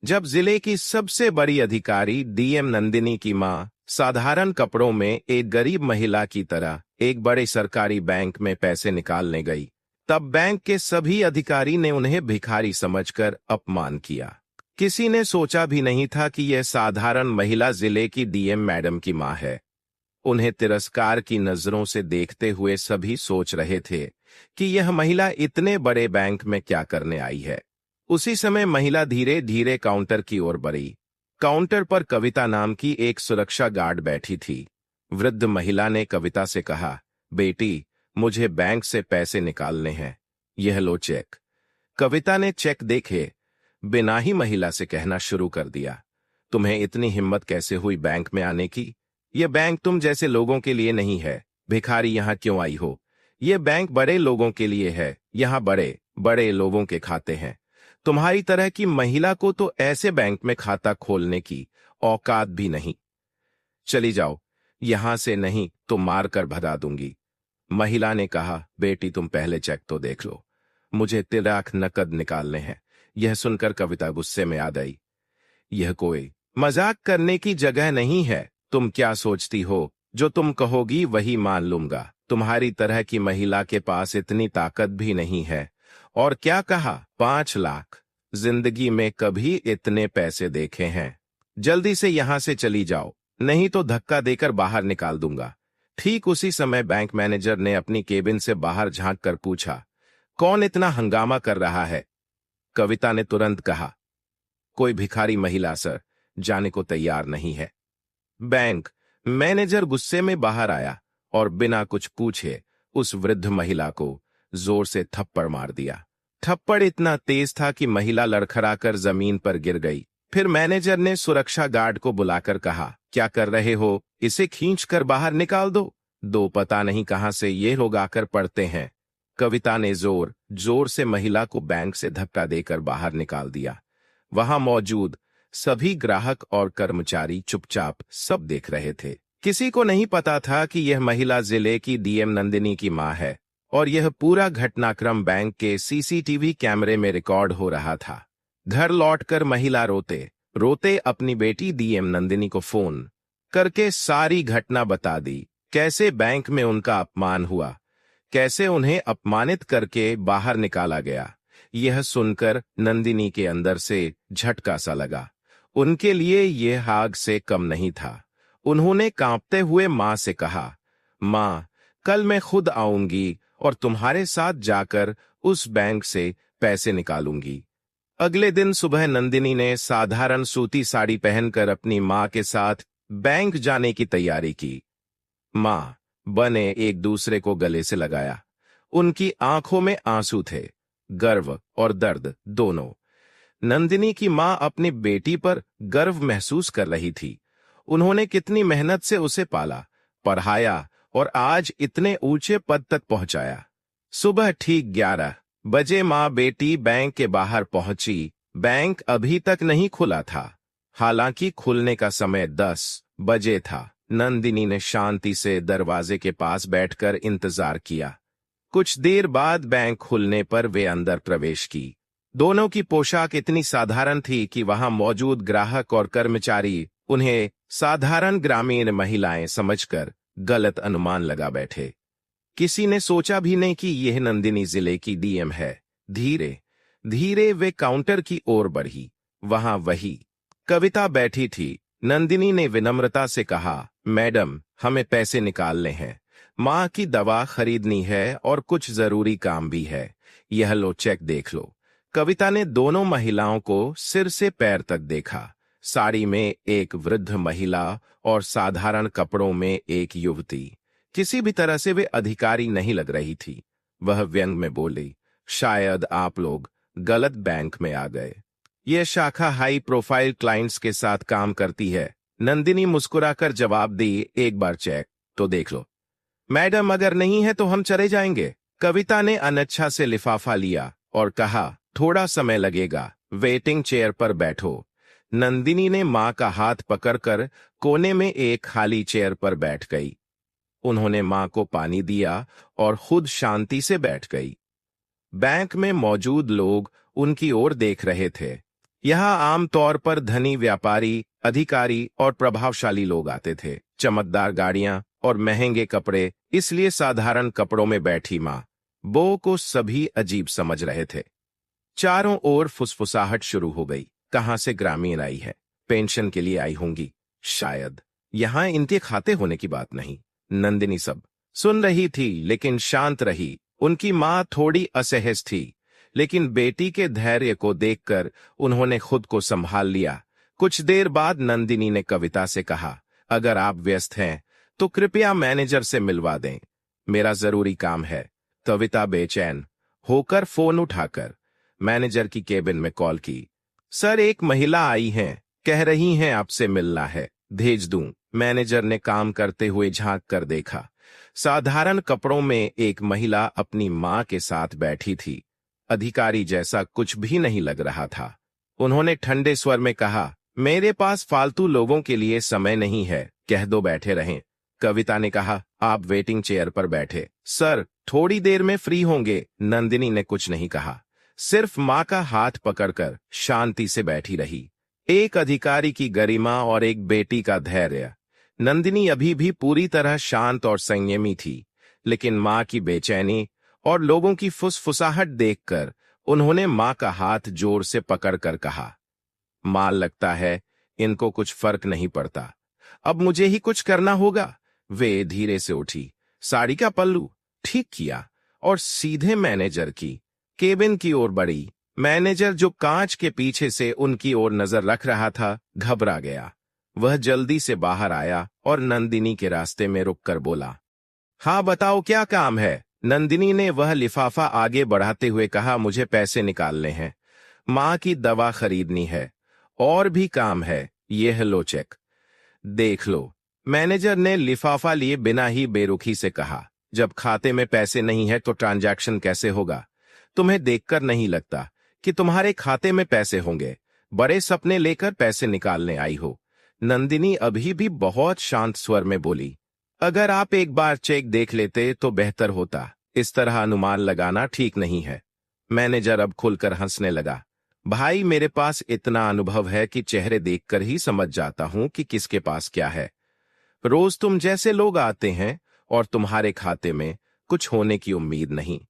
जब जिले की सबसे बड़ी अधिकारी डीएम नंदिनी की मां साधारण कपड़ों में एक गरीब महिला की तरह एक बड़े सरकारी बैंक में पैसे निकालने गई, तब बैंक के सभी अधिकारी ने उन्हें भिखारी समझकर अपमान किया। किसी ने सोचा भी नहीं था कि यह साधारण महिला जिले की डीएम मैडम की मां है। उन्हें तिरस्कार की नजरों से देखते हुए सभी सोच रहे थे कि यह महिला इतने बड़े बैंक में क्या करने आई है। उसी समय महिला धीरे धीरे काउंटर की ओर बढ़ी। काउंटर पर कविता नाम की एक सुरक्षा गार्ड बैठी थी। वृद्ध महिला ने कविता से कहा, बेटी, मुझे बैंक से पैसे निकालने हैं, यह लो चेक। कविता ने चेक देखे बिना ही महिला से कहना शुरू कर दिया, तुम्हें इतनी हिम्मत कैसे हुई बैंक में आने की? यह बैंक तुम जैसे लोगों के लिए नहीं है। भिखारी यहां क्यों आई हो? यह बैंक बड़े लोगों के लिए है। यहां बड़े बड़े लोगों के खाते हैं। तुम्हारी तरह की महिला को तो ऐसे बैंक में खाता खोलने की औकात भी नहीं। चली जाओ यहां से, नहीं तो मार कर भगा दूंगी। महिला ने कहा, बेटी तुम पहले चेक तो देख लो, मुझे 3 लाख नकद निकालने हैं। यह सुनकर कविता गुस्से में आ गई। यह कोई मजाक करने की जगह नहीं है। तुम क्या सोचती हो, जो तुम कहोगी वही मान लूंगा। तुम्हारी तरह की महिला के पास इतनी ताकत भी नहीं है। और क्या कहा? 5 लाख? जिंदगी में कभी इतने पैसे देखे हैं? जल्दी से यहां से चली जाओ, नहीं तो धक्का देकर बाहर निकाल दूंगा। ठीक उसी समय बैंक मैनेजर ने अपनी केबिन से बाहर झांक कर पूछा, कौन इतना हंगामा कर रहा है? कविता ने तुरंत कहा, कोई भिखारी महिला सर, जाने को तैयार नहीं है। बैंक मैनेजर गुस्से में बाहर आया और बिना कुछ पूछे उस वृद्ध महिला को जोर से थप्पड़ मार दिया। थप्पड़ इतना तेज था कि महिला लड़खड़ाकर जमीन पर गिर गई। फिर मैनेजर ने सुरक्षा गार्ड को बुलाकर कहा, क्या कर रहे हो? इसे खींचकर बाहर निकाल दो पता नहीं कहां से ये लोग आकर पड़ते हैं। कविता ने जोर जोर से महिला को बैंक से धक्का देकर बाहर निकाल दिया। वहां मौजूद सभी ग्राहक और कर्मचारी चुपचाप सब देख रहे थे। किसी को नहीं पता था कि यह महिला जिले की डीएम नंदिनी की मां है और यह पूरा घटनाक्रम बैंक के सीसीटीवी कैमरे में रिकॉर्ड हो रहा था। घर लौटकर महिला रोते रोते अपनी बेटी डीएम नंदिनी को फोन करके सारी घटना बता दी। कैसे बैंक में उनका अपमान हुआ, कैसे उन्हें अपमानित करके बाहर निकाला गया। यह सुनकर नंदिनी के अंदर से झटका सा लगा। उनके लिए यह आग से कम नहीं था। उन्होंने कांपते हुए मां से कहा, मां, कल मैं खुद आऊंगी और तुम्हारे साथ जाकर उस बैंक से पैसे निकालूंगी। अगले दिन सुबह नंदिनी ने साधारण सूती साड़ी पहनकर अपनी मां के साथ बैंक जाने की तैयारी की। मां बने एक दूसरे को गले से लगाया। उनकी आंखों में आंसू थे, गर्व और दर्द दोनों। नंदिनी की मां अपनी बेटी पर गर्व महसूस कर रही थी। उन्होंने कितनी मेहनत से उसे पाला, पढ़ाया और आज इतने ऊंचे पद तक पहुंचाया। सुबह ठीक 11 बजे मां बेटी बैंक के बाहर पहुंची। बैंक अभी तक नहीं खुला था, हालांकि खुलने का समय 10 बजे था। नंदिनी ने शांति से दरवाजे के पास बैठकर इंतजार किया। कुछ देर बाद बैंक खुलने पर वे अंदर प्रवेश की। दोनों की पोशाक इतनी साधारण थी कि वहां मौजूद ग्राहक और कर्मचारी उन्हें साधारण ग्रामीण महिलाएं समझकर गलत अनुमान लगा बैठे। किसी ने सोचा भी नहीं कि यह नंदिनी जिले की डीएम है। धीरे धीरे वे काउंटर की ओर बढ़ी। वहां वही कविता बैठी थी। नंदिनी ने विनम्रता से कहा, मैडम, हमें पैसे निकालने हैं, मां की दवा खरीदनी है और कुछ जरूरी काम भी है। यह लो चेक देख लो। कविता ने दोनों महिलाओं को सिर से पैर तक देखा। साड़ी में एक वृद्ध महिला और साधारण कपड़ों में एक युवती। किसी भी तरह से वे अधिकारी नहीं लग रही थी। वह व्यंग में बोली, शायद आप लोग गलत बैंक में आ गए। यह शाखा हाई प्रोफाइल क्लाइंट्स के साथ काम करती है। नंदिनी मुस्कुराकर जवाब दी, एक बार चेक तो देख लो। मैडम, अगर नहीं है तो हम चले जाएंगे। कविता ने अनिच्छा से लिफाफा लिया और कहा, थोड़ा समय लगेगा, वेटिंग चेयर पर बैठो। नंदिनी ने मां का हाथ पकड़कर कोने में एक खाली चेयर पर बैठ गई। उन्होंने मां को पानी दिया और खुद शांति से बैठ गई। बैंक में मौजूद लोग उनकी ओर देख रहे थे। यहाँ आमतौर पर धनी व्यापारी, अधिकारी और प्रभावशाली लोग आते थे। चमकदार गाड़ियां और महंगे कपड़े, इसलिए साधारण कपड़ों में बैठी माँ बो को सभी अजीब समझ रहे थे। चारों ओर फुसफुसाहट शुरू हो गई। कहां से ग्रामीण आई है? पेंशन के लिए आई होंगी शायद। यहां इनके खाते होने की बात नहीं। नंदिनी सब सुन रही थी लेकिन शांत रही। उनकी मां थोड़ी असहज थी, लेकिन बेटी के धैर्य को देखकर उन्होंने खुद को संभाल लिया। कुछ देर बाद नंदिनी ने कविता से कहा, अगर आप व्यस्त हैं तो कृपया मैनेजर से मिलवा दें, मेरा जरूरी काम है। कविता बेचैन होकर फोन उठाकर मैनेजर की केबिन में कॉल की। सर, एक महिला आई हैं, कह रही हैं आपसे मिलना है, भेज दूं? मैनेजर ने काम करते हुए झांक कर देखा। साधारण कपड़ों में एक महिला अपनी मां के साथ बैठी थी। अधिकारी जैसा कुछ भी नहीं लग रहा था। उन्होंने ठंडे स्वर में कहा, मेरे पास फालतू लोगों के लिए समय नहीं है, कह दो बैठे रहें। कविता ने कहा, आप वेटिंग चेयर पर बैठे। सर, थोड़ी देर में फ्री होंगे। नंदिनी ने कुछ नहीं कहा, सिर्फ मां का हाथ पकड़कर शांति से बैठी रही। एक अधिकारी की गरिमा और एक बेटी का धैर्य। नंदिनी अभी भी पूरी तरह शांत और संयमी थी, लेकिन मां की बेचैनी और लोगों की फुसफुसाहट देखकर उन्होंने मां का हाथ जोर से पकड़कर कहा, मां, लगता है इनको कुछ फर्क नहीं पड़ता, अब मुझे ही कुछ करना होगा। वे धीरे से उठी, साड़ी का पल्लू ठीक किया और सीधे मैनेजर की केबिन की ओर बढ़ी। मैनेजर, जो कांच के पीछे से उनकी ओर नजर रख रहा था, घबरा गया। वह जल्दी से बाहर आया और नंदिनी के रास्ते में रुककर बोला, हाँ बताओ, क्या काम है? नंदिनी ने वह लिफाफा आगे बढ़ाते हुए कहा, मुझे पैसे निकालने हैं, मां की दवा खरीदनी है, और भी काम है, यह लो चेक, देख लो। मैनेजर ने लिफाफा लिए बिना ही बेरुखी से कहा, जब खाते में पैसे नहीं है तो ट्रांजैक्शन कैसे होगा? तुम्हें देखकर नहीं लगता कि तुम्हारे खाते में पैसे होंगे? बड़े सपने लेकर पैसे निकालने आई हो। नंदिनी अभी भी बहुत शांत स्वर में बोली, अगर आप एक बार चेक देख लेते तो बेहतर होता, इस तरह अनुमान लगाना ठीक नहीं है। मैनेजर अब खुलकर हंसने लगा, भाई, मेरे पास इतना अनुभव है कि चेहरे देखकर ही समझ जाता हूं कि किसके पास क्या है। रोज तुम जैसे लोग आते हैं और तुम्हारे खाते में कुछ होने की उम्मीद नहीं।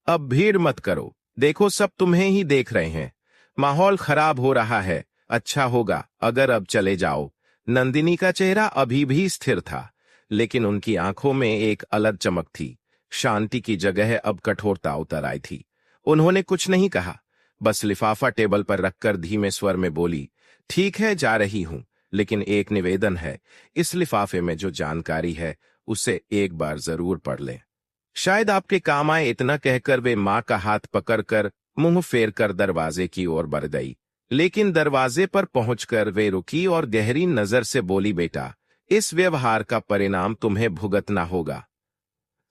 अब भीड़ मत करो, देखो सब तुम्हें ही देख रहे हैं, माहौल खराब हो रहा है, अच्छा होगा अगर अब चले जाओ। नंदिनी का चेहरा अभी भी स्थिर था, लेकिन उनकी आंखों में एक अलग चमक थी। शांति की जगह अब कठोरता उतर आई थी। उन्होंने कुछ नहीं कहा, बस लिफाफा टेबल पर रखकर धीमे स्वर में बोली, ठीक है, जा रही हूं, लेकिन एक निवेदन है, इस लिफाफे में जो जानकारी है उसे एक बार जरूर पढ़ लें, शायद आपके काम आए। इतना कहकर वे मां का हाथ पकड़कर मुंह फेरकर दरवाजे की ओर बढ़ गई, लेकिन दरवाजे पर पहुंचकर वे रुकी और गहरी नजर से बोली, बेटा, इस व्यवहार का परिणाम तुम्हें भुगतना होगा,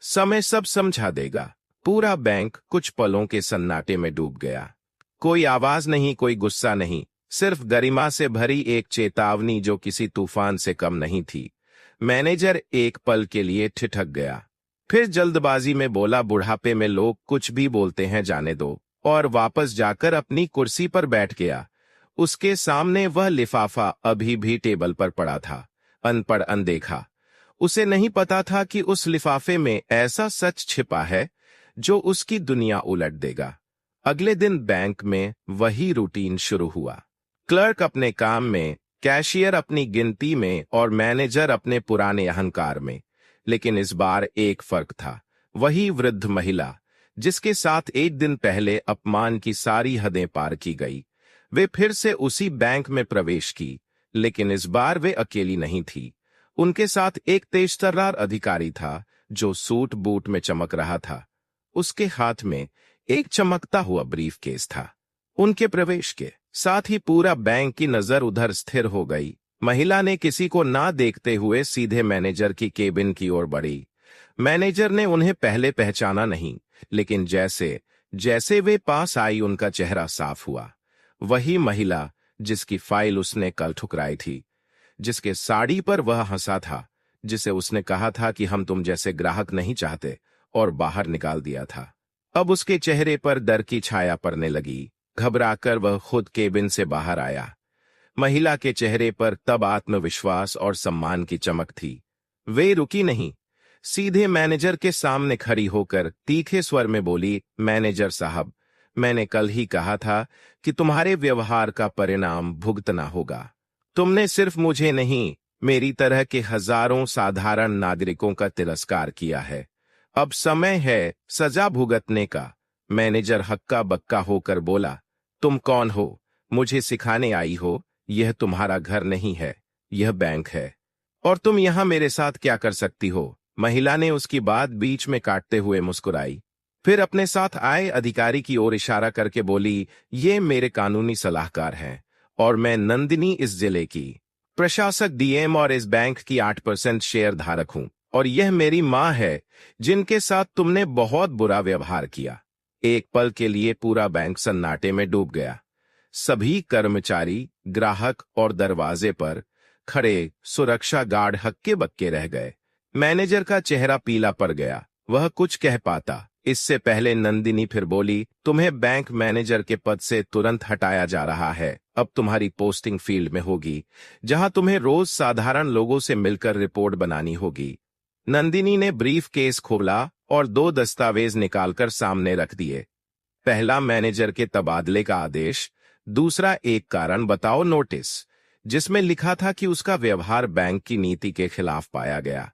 समय सब समझा देगा। पूरा बैंक कुछ पलों के सन्नाटे में डूब गया। कोई आवाज नहीं, कोई गुस्सा नहीं, सिर्फ गरिमा से भरी एक चेतावनी जो किसी तूफान से कम नहीं थी। मैनेजर एक पल के लिए ठिठक गया, फिर जल्दबाजी में बोला, बुढ़ापे में लोग कुछ भी बोलते हैं, जाने दो, और वापस जाकर अपनी कुर्सी पर बैठ गया। उसके सामने वह लिफाफा अभी भी टेबल पर पड़ा था, अनपढ़, अनदेखा। उसे नहीं पता था कि उस लिफाफे में ऐसा सच छिपा है जो उसकी दुनिया उलट देगा। अगले दिन बैंक में वही रूटीन शुरू हुआ। क्लर्क अपने काम में, कैशियर अपनी गिनती में और मैनेजर अपने पुराने अहंकार में। लेकिन इस बार एक फर्क था, वही वृद्ध महिला जिसके साथ एक दिन पहले अपमान की सारी हदें पार की गई। वे फिर से उसी बैंक में प्रवेश की, लेकिन इस बार वे अकेली नहीं थी। उनके साथ एक तेजतर्रार अधिकारी था जो सूट बूट में चमक रहा था। उसके हाथ में एक चमकता हुआ ब्रीफकेस था। उनके प्रवेश के साथ ही पूरा बैंक की नजर उधर स्थिर हो गई। महिला ने किसी को ना देखते हुए सीधे मैनेजर की केबिन की ओर बढ़ी। मैनेजर ने उन्हें पहले पहचाना नहीं, लेकिन जैसे जैसे वे पास आई उनका चेहरा साफ हुआ। वही महिला जिसकी फाइल उसने कल ठुकराई थी, जिसके साड़ी पर वह हंसा था, जिसे उसने कहा था कि हम तुम जैसे ग्राहक नहीं चाहते और बाहर निकाल दिया था। अब उसके चेहरे पर डर की छाया पड़ने लगी। घबराकर वह खुद केबिन से बाहर आया। महिला के चेहरे पर तब आत्मविश्वास और सम्मान की चमक थी। वे रुकी नहीं, सीधे मैनेजर के सामने खड़ी होकर तीखे स्वर में बोली, मैनेजर साहब, मैंने कल ही कहा था कि तुम्हारे व्यवहार का परिणाम भुगतना होगा। तुमने सिर्फ मुझे नहीं, मेरी तरह के हजारों साधारण नागरिकों का तिरस्कार किया है। अब समय है सजा भुगतने का। मैनेजर हक्का बक्का होकर बोला, तुम कौन हो? मुझे सिखाने आई हो? यह तुम्हारा घर नहीं है, यह बैंक है। और तुम यहां मेरे साथ क्या कर सकती हो? महिला ने उसकी बात बीच में काटते हुए मुस्कुराई, फिर अपने साथ आए अधिकारी की ओर इशारा करके बोली, ये मेरे कानूनी सलाहकार हैं और मैं नंदिनी इस जिले की प्रशासक डीएम और इस बैंक की 8% शेयर धारक हूं। और यह मेरी मां है जिनके साथ तुमने बहुत बुरा व्यवहार किया। एक पल के लिए पूरा बैंक सन्नाटे में डूब गया। सभी कर्मचारी, ग्राहक और दरवाजे पर खड़े सुरक्षा गार्ड हक्के बक्के रह गए। मैनेजर का चेहरा पीला पड़ गया। वह कुछ कह पाता इससे पहले नंदिनी फिर बोली, तुम्हें बैंक मैनेजर के पद से तुरंत हटाया जा रहा है। अब तुम्हारी पोस्टिंग फील्ड में होगी, जहां तुम्हें रोज साधारण लोगों से मिलकर रिपोर्ट बनानी होगी। नंदिनी ने ब्रीफ केस खोला और 2 दस्तावेज निकालकर सामने रख दिए। पहला मैनेजर के तबादले का आदेश, दूसरा एक कारण बताओ नोटिस, जिसमें लिखा था कि उसका व्यवहार बैंक की नीति के खिलाफ पाया गया।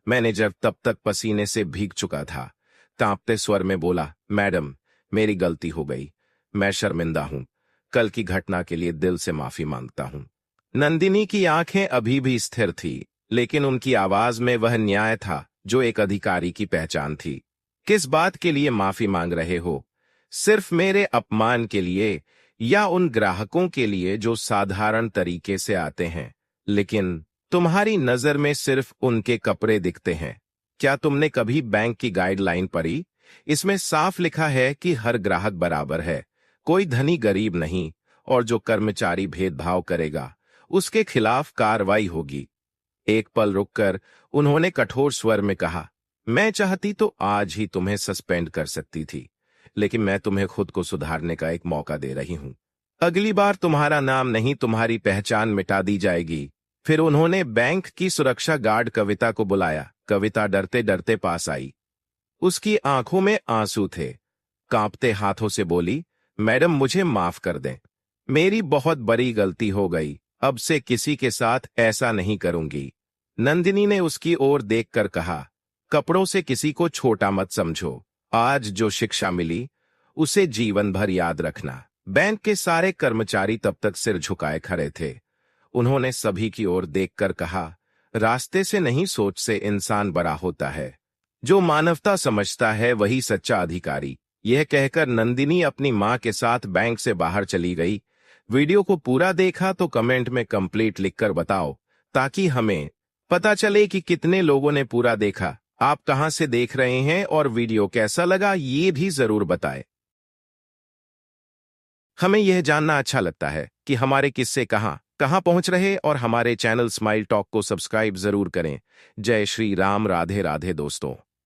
मैनेजर तब तक पसीने से भीग चुका था। कांपते स्वर में बोला, मैडम, मेरी गलती हो गई, मैं शर्मिंदा हूं। कल की घटना के लिए दिल से माफी मांगता हूं। नंदिनी की आंखें अभी भी स्थिर थी, लेकिन उनकी आवाज में वह न्याय था जो एक अधिकारी की पहचान थी। किस बात के लिए माफी मांग रहे हो? सिर्फ मेरे अपमान के लिए या उन ग्राहकों के लिए जो साधारण तरीके से आते हैं, लेकिन तुम्हारी नजर में सिर्फ उनके कपड़े दिखते हैं? क्या तुमने कभी बैंक की गाइडलाइन पढ़ी? इसमें साफ लिखा है कि हर ग्राहक बराबर है, कोई धनी गरीब नहीं, और जो कर्मचारी भेदभाव करेगा उसके खिलाफ कार्रवाई होगी। एक पल रुककर उन्होंने कठोर स्वर में कहा, मैं चाहती तो आज ही तुम्हें सस्पेंड कर सकती थी, लेकिन मैं तुम्हें खुद को सुधारने का एक मौका दे रही हूं। अगली बार तुम्हारा नाम नहीं, तुम्हारी पहचान मिटा दी जाएगी। फिर उन्होंने बैंक की सुरक्षा गार्ड कविता को बुलाया। कविता डरते डरते पास आई। उसकी आंखों में आंसू थे। कांपते हाथों से बोली, मैडम, मुझे माफ कर दें, मेरी बहुत बड़ी गलती हो गई। अब से किसी के साथ ऐसा नहीं करूंगी। नंदिनी ने उसकी ओर देखकर कहा, कपड़ों से किसी को छोटा मत समझो। आज जो शिक्षा मिली उसे जीवन भर याद रखना। बैंक के सारे कर्मचारी तब तक सिर झुकाए खड़े थे। उन्होंने सभी की ओर देखकर कहा, रास्ते से नहीं, सोच से इंसान बड़ा होता है। जो मानवता समझता है वही सच्चा अधिकारी। यह कहकर नंदिनी अपनी मां के साथ बैंक से बाहर चली गई। वीडियो को पूरा देखा तो कमेंट में कंप्लीट लिखकर बताओ, ताकि हमें पता चले कि कितने लोगों ने पूरा देखा। आप कहां से देख रहे हैं और वीडियो कैसा लगा ये भी जरूर बताएं। हमें यह जानना अच्छा लगता है कि हमारे किस्से कहां कहां पहुंच रहे, और हमारे चैनल स्माइल टॉक को सब्सक्राइब जरूर करें। जय श्री राम, राधे राधे दोस्तों।